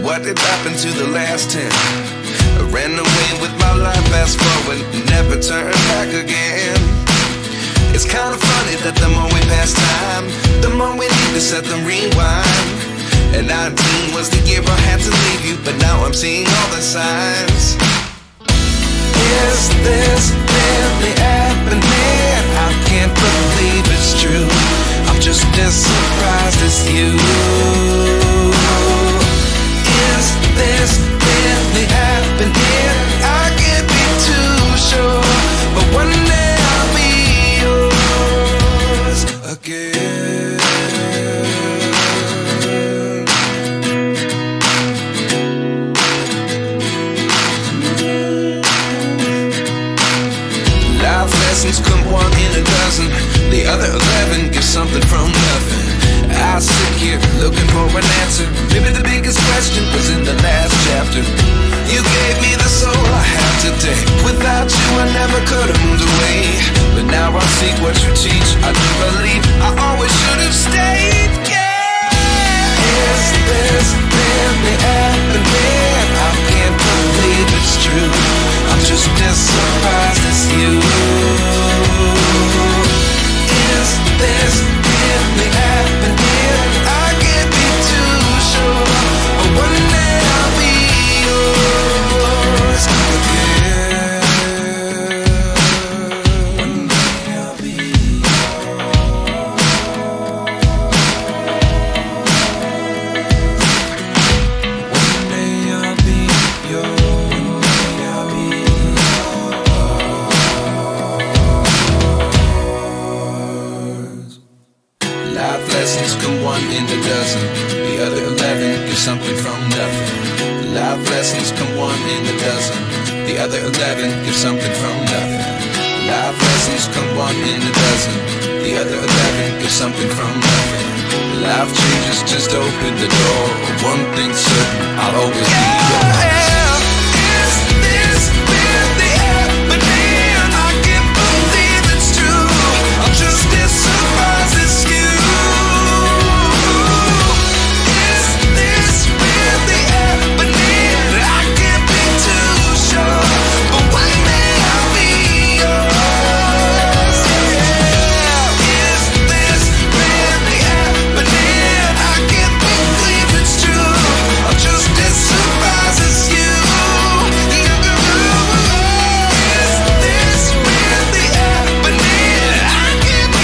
what did happen to the last 10? I ran away with my life, fast forward, never turn back again. It's kind of funny that the more we pass time, the more we need to set them rewind. And 19 was the year I had to leave you, but now I'm seeing all the signs. Is this really happening? I can't believe it's true. I'm just as surprised as you. Is this really happening? I can't be too sure, but one day I'll be yours again. Life lessons come one in a dozen, the other 11 give something from nothing. I sit here looking for an answer. Maybe the biggest question was in the last chapter. You gave me the soul I have today. Without you I never could have moved away. But now I see what you teach. I do believe I always should have stayed. Yeah. Is this really happening? I can't believe it's true. I'm just as surprised as you. Is this really happening? I can't be too sure, but one day I'll be yours again. One day I'll be yours. One day I'll be yours. One day I'll be yours. Life lessons come one in a dozen, the other 11 give something from nothing. Life lessons come one in a dozen, the other 11 give something from nothing. Life lessons come one in a dozen, the other 11 give something from nothing. Life changes just open the door, one thing so